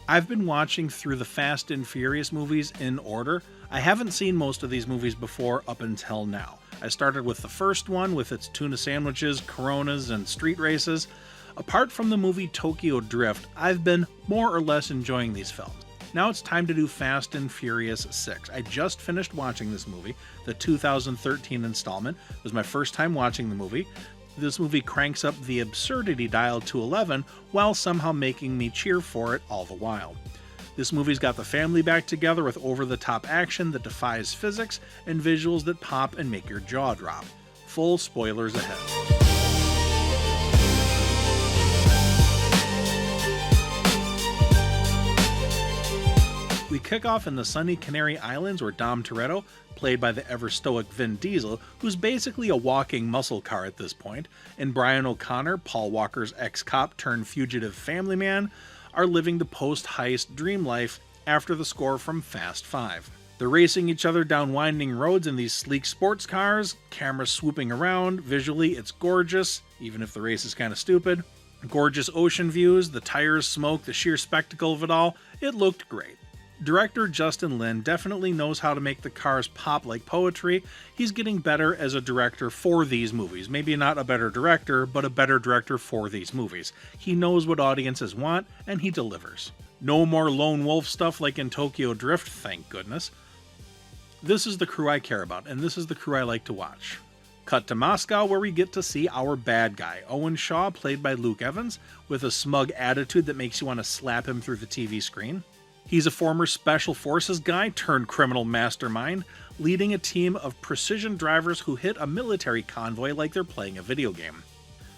I've been watching through the Fast and Furious movies in order. I haven't seen most of these movies before up until now. I started with the first one with its tuna sandwiches, Coronas, and street races. Apart from the movie Tokyo Drift, I've been more or less enjoying these films. Now it's time to do Fast and Furious 6. I just finished watching this movie. The 2013 installment was my first time watching the movie. This movie cranks up the absurdity dial to 11 while somehow making me cheer for it all the while. This movie's got the family back together with over-the-top action that defies physics and visuals that pop and make your jaw drop. Full spoilers ahead. We kick off in the sunny Canary Islands where Dom Toretto, played by the ever-stoic Vin Diesel, who's basically a walking muscle car at this point, and Brian O'Connor, Paul Walker's ex-cop turned fugitive family man, are living the post-heist dream life after the score from Fast 5. They're racing each other down winding roads in these sleek sports cars, cameras swooping around. Visually, it's gorgeous, even if the race is kind of stupid. Gorgeous ocean views, the tires smoke, the sheer spectacle of it all. It looked great. Director Justin Lin definitely knows how to make the cars pop like poetry. He's getting better as a director for these movies. Maybe not a better director, but a better director for these movies. He knows what audiences want, and he delivers. No more lone wolf stuff like in Tokyo Drift, thank goodness. This is the crew I care about, and this is the crew I like to watch. Cut to Moscow, where we get to see our bad guy, Owen Shaw, played by Luke Evans, with a smug attitude that makes you want to slap him through the TV screen. He's a former Special Forces guy turned criminal mastermind, leading a team of precision drivers who hit a military convoy like they're playing a video game.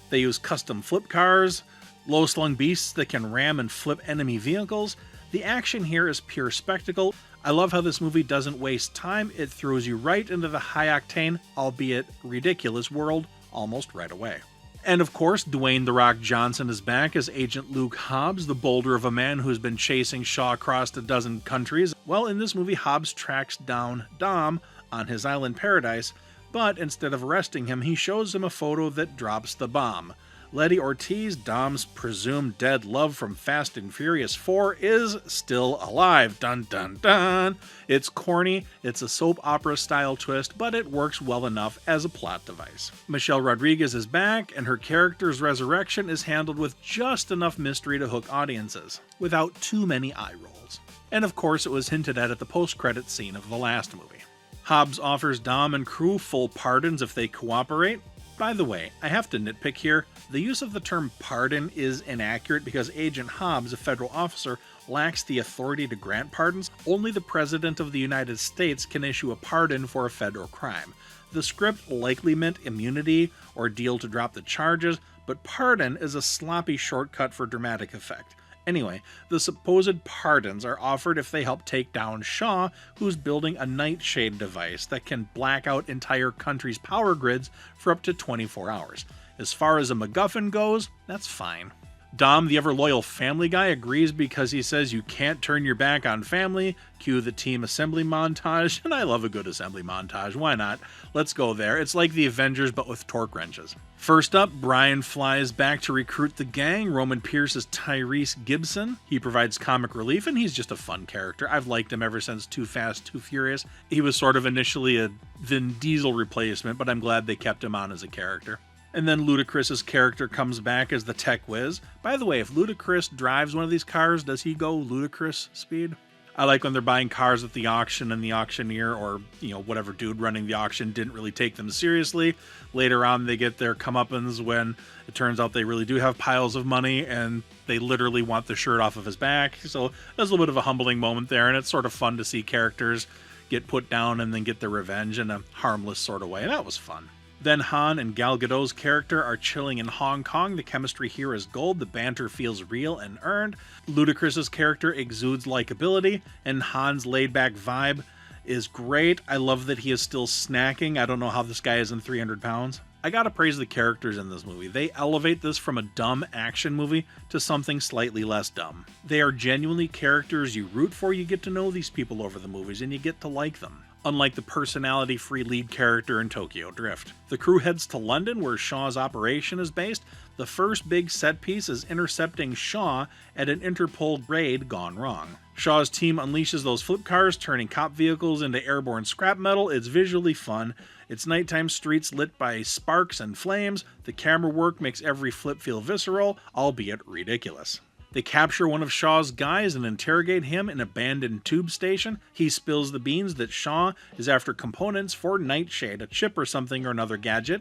They use custom flip cars, low-slung beasts that can ram and flip enemy vehicles. The action here is pure spectacle. I love how this movie doesn't waste time. It throws you right into the high-octane, albeit ridiculous world almost right away. And of course, Dwayne "The Rock" Johnson is back as Agent Luke Hobbs, the boulder of a man who's been chasing Shaw across a dozen countries. Well, in this movie, Hobbs tracks down Dom on his island paradise, but instead of arresting him, he shows him a photo that drops the bomb. Letty Ortiz, Dom's presumed dead love from Fast and Furious 4, is still alive. Dun dun dun! It's corny, it's a soap opera style twist, but it works well enough as a plot device. Michelle Rodriguez is back, and her character's resurrection is handled with just enough mystery to hook audiences, without too many eye rolls. And of course, it was hinted at the post-credits scene of the last movie. Hobbs offers Dom and crew full pardons if they cooperate. By the way, I have to nitpick here. The use of the term pardon is inaccurate because Agent Hobbs, a federal officer, lacks the authority to grant pardons. Only the President of the United States can issue a pardon for a federal crime. The script likely meant immunity or deal to drop the charges, but pardon is a sloppy shortcut for dramatic effect. Anyway, the supposed pardons are offered if they help take down Shaw, who's building a nightshade device that can black out entire countries' power grids for up to 24 hours. As far as a MacGuffin goes, that's fine. Dom, the ever-loyal family guy, agrees because he says you can't turn your back on family. Cue the team assembly montage, and I love a good assembly montage, why not? Let's go there. It's like the Avengers but with torque wrenches. First up, Brian flies back to recruit the gang. Roman Pierce is Tyrese Gibson. He provides comic relief, and he's just a fun character. I've liked him ever since Too Fast, Too Furious. He was sort of initially a Vin Diesel replacement, but I'm glad they kept him on as a character. And then Ludacris's character comes back as the tech whiz. By the way, if Ludacris drives one of these cars, does he go ludicrous speed? I like when they're buying cars at the auction and the auctioneer or, whatever dude running the auction didn't really take them seriously. Later on, they get their comeuppance when it turns out they really do have piles of money and they literally want the shirt off of his back. So there's a little bit of a humbling moment there, and it's sort of fun to see characters get put down and then get their revenge in a harmless sort of way. That was fun. Then Han and Gal Gadot's character are chilling in Hong Kong. The chemistry here is gold. The banter feels real and earned. Ludacris's character exudes likability, and Han's laid-back vibe is great. I love that he is still snacking. I don't know how this guy isn't 300 pounds. I gotta praise the characters in this movie. They elevate this from a dumb action movie to something slightly less dumb. They are genuinely characters you root for. You get to know these people over the movies, and you get to like them. unlike the personality-free lead character in Tokyo Drift. The crew heads to London, where Shaw's operation is based. The first big set piece is intercepting Shaw at an Interpol raid gone wrong. Shaw's team unleashes those flip cars, turning cop vehicles into airborne scrap metal. It's visually fun. It's nighttime streets lit by sparks and flames. The camera work makes every flip feel visceral, albeit ridiculous. They capture one of Shaw's guys and interrogate him in an abandoned tube station. He spills the beans that Shaw is after components for Nightshade, a chip or something or another gadget.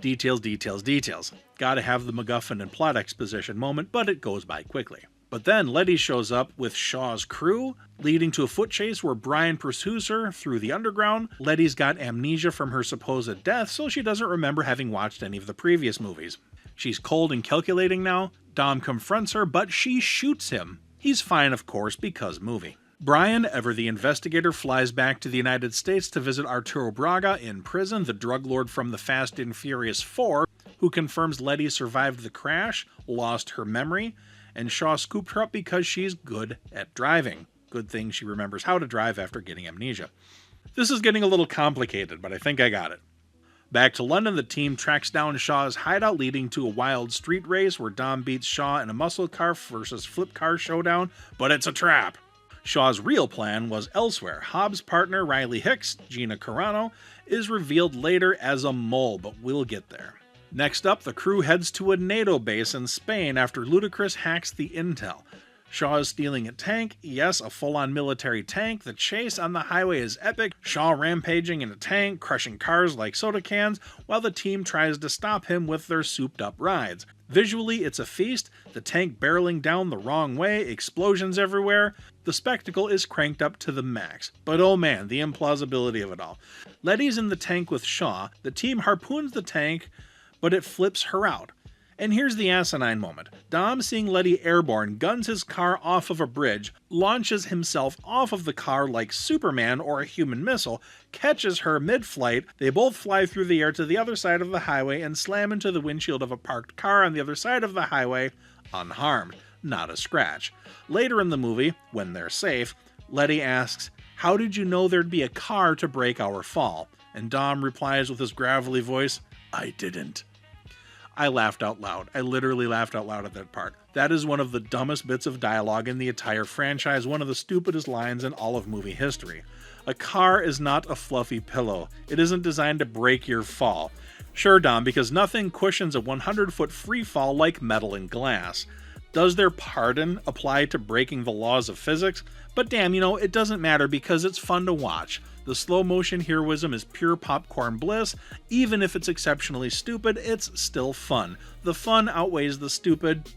Details, details, details. Gotta have the MacGuffin and plot exposition moment, but it goes by quickly. But then Letty shows up with Shaw's crew, leading to a foot chase where Brian pursues her through the underground. Letty's got amnesia from her supposed death, so she doesn't remember having watched any of the previous movies. She's cold and calculating now. Dom confronts her, but she shoots him. He's fine, of course, because movie. Brian, ever the investigator, flies back to the United States to visit Arturo Braga in prison, the drug lord from the Fast and Furious 4, who confirms Letty survived the crash, lost her memory, and Shaw scooped her up because she's good at driving. Good thing she remembers how to drive after getting amnesia. This is getting a little complicated, but I think I got it. Back to London, the team tracks down Shaw's hideout, leading to a wild street race where Dom beats Shaw in a muscle car versus flip car showdown, but it's a trap. Shaw's real plan was elsewhere. Hobbs' partner, Riley Hicks, Gina Carano, is revealed later as a mole, but we'll get there. Next up, the crew heads to a NATO base in Spain after Ludacris hacks the intel. Shaw is stealing a tank, yes, a full-on military tank. The chase on the highway is epic. Shaw rampaging in a tank, crushing cars like soda cans, while the team tries to stop him with their souped-up rides. Visually, it's a feast, the tank barreling down the wrong way, explosions everywhere. The spectacle is cranked up to the max. But oh man, the implausibility of it all. Letty's in the tank with Shaw, the team harpoons the tank, but it flips her out. And here's the asinine moment. Dom, seeing Letty airborne, guns his car off of a bridge, launches himself off of the car like Superman or a human missile, catches her mid-flight, they both fly through the air to the other side of the highway and slam into the windshield of a parked car on the other side of the highway, unharmed, not a scratch. Later in the movie, when they're safe, Letty asks, "How did you know there'd be a car to break our fall?" And Dom replies with his gravelly voice, "I didn't." I laughed out loud. I literally laughed out loud at that part. That is one of the dumbest bits of dialogue in the entire franchise, one of the stupidest lines in all of movie history. A car is not a fluffy pillow. It isn't designed to break your fall. Sure, Dom, because nothing cushions a 100-foot free fall like metal and glass. Does their pardon apply to breaking the laws of physics? But damn, it doesn't matter because it's fun to watch. The slow motion heroism is pure popcorn bliss. Even if it's exceptionally stupid, it's still fun. The fun outweighs the stupid,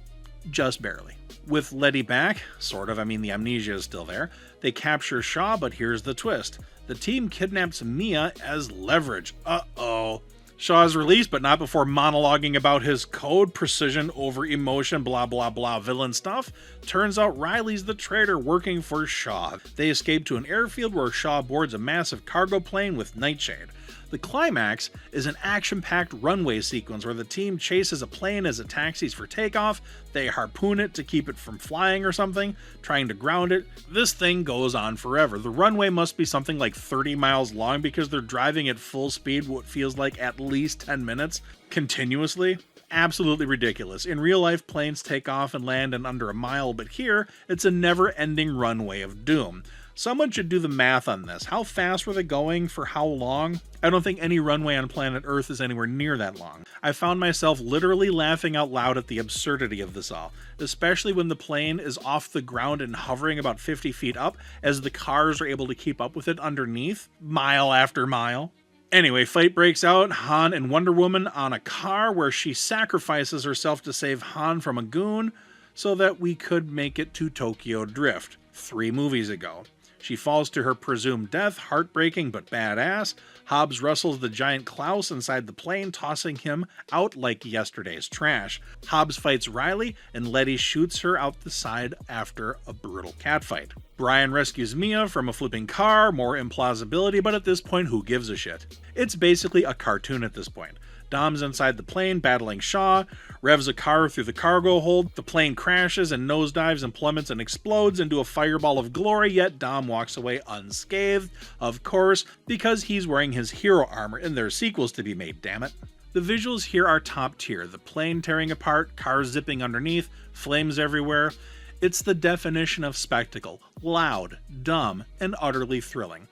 just barely. With Letty back, sort of, the amnesia is still there, they capture Shaw, but here's the twist. The team kidnaps Mia as leverage. Uh-oh. Shaw is released, but not before monologuing about his code, precision over emotion, blah blah blah villain stuff. Turns out Riley's the traitor working for Shaw. They escape to an airfield where Shaw boards a massive cargo plane with Nightshade. The climax is an action-packed runway sequence where the team chases a plane as it taxis for takeoff. They harpoon it to keep it from flying or something, trying to ground it. This thing goes on forever. The runway must be something like 30 miles long because they're driving at full speed what feels like at least 10 minutes continuously. Absolutely ridiculous. In real life, planes take off and land in under a mile, but here, it's a never-ending runway of doom. Someone should do the math on this. How fast were they going for how long? I don't think any runway on planet Earth is anywhere near that long. I found myself literally laughing out loud at the absurdity of this all, especially when the plane is off the ground and hovering about 50 feet up as the cars are able to keep up with it underneath, mile after mile. Anyway, fight breaks out, Han and Wonder Woman on a car where she sacrifices herself to save Han from a goon so that we could make it to Tokyo Drift 3 movies ago. She falls to her presumed death, heartbreaking but badass. Hobbs wrestles the giant Klaus inside the plane, tossing him out like yesterday's trash. Hobbs fights Riley, and Letty shoots her out the side after a brutal catfight. Brian rescues Mia from a flipping car, more implausibility, but at this point, who gives a shit? It's basically a cartoon at this point. Dom's inside the plane battling Shaw, revs a car through the cargo hold, the plane crashes and nosedives and plummets and explodes into a fireball of glory, yet Dom walks away unscathed, of course, because he's wearing his hero armor and there's sequels to be made, damn it. The visuals here are top tier, the plane tearing apart, cars zipping underneath, flames everywhere. It's the definition of spectacle, loud, dumb, and utterly thrilling.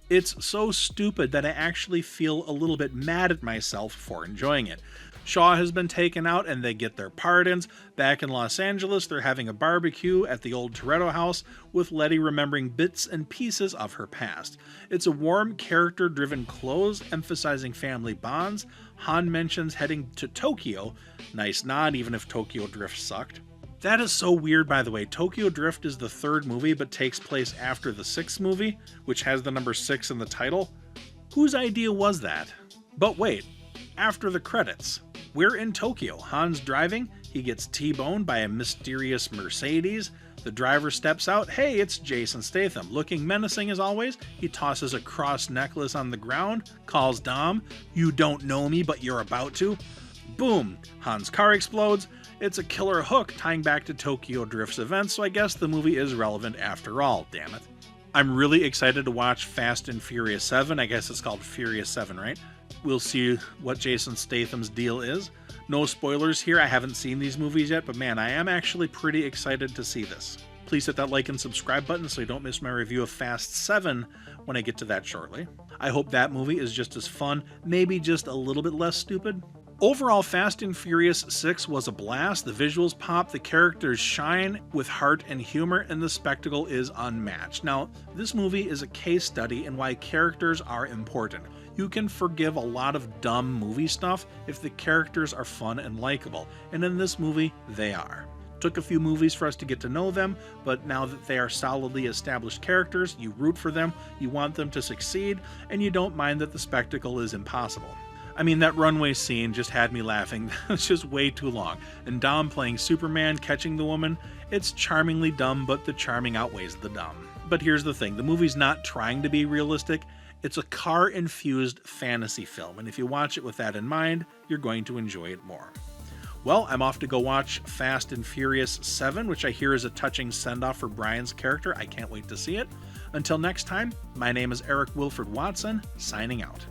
It's so stupid that I actually feel a little bit mad at myself for enjoying it. Shaw has been taken out and they get their pardons. Back in Los Angeles, they're having a barbecue at the old Toretto house with Letty remembering bits and pieces of her past. It's a warm, character-driven close emphasizing family bonds. Han mentions heading to Tokyo. Nice nod, even if Tokyo Drift sucked. That is so weird, by the way. Tokyo Drift is the third movie, but takes place after the sixth movie, which has the number 6 in the title. Whose idea was that? But wait, after the credits, we're in Tokyo. Han's driving, he gets T-boned by a mysterious Mercedes. The driver steps out. Hey, it's Jason Statham. Looking menacing as always, he tosses a cross necklace on the ground, calls Dom, "You don't know me, but you're about to." Boom! Han's car explodes. It's a killer hook tying back to Tokyo Drift's events, so I guess the movie is relevant after all, damn it. I'm really excited to watch Fast and Furious 7. I guess it's called Furious 7, right? We'll see what Jason Statham's deal is. No spoilers here, I haven't seen these movies yet, but man, I am actually pretty excited to see this. Please hit that like and subscribe button so you don't miss my review of Fast 7 when I get to that shortly. I hope that movie is just as fun, maybe just a little bit less stupid. Overall, Fast and Furious 6 was a blast. The visuals pop, the characters shine with heart and humor, and the spectacle is unmatched. Now, this movie is a case study in why characters are important. You can forgive a lot of dumb movie stuff if the characters are fun and likable, and in this movie, they are. Took a few movies for us to get to know them, but now that they are solidly established characters, you root for them, you want them to succeed, and you don't mind that the spectacle is impossible. I mean, that runway scene just had me laughing. It's just way too long. And Dom playing Superman, catching the woman, it's charmingly dumb, but the charming outweighs the dumb. But here's the thing, the movie's not trying to be realistic. It's a car-infused fantasy film, and if you watch it with that in mind, you're going to enjoy it more. Well, I'm off to go watch Fast and Furious 7, which I hear is a touching send-off for Brian's character. I can't wait to see it. Until next time, my name is Eric Wilford Watson, signing out.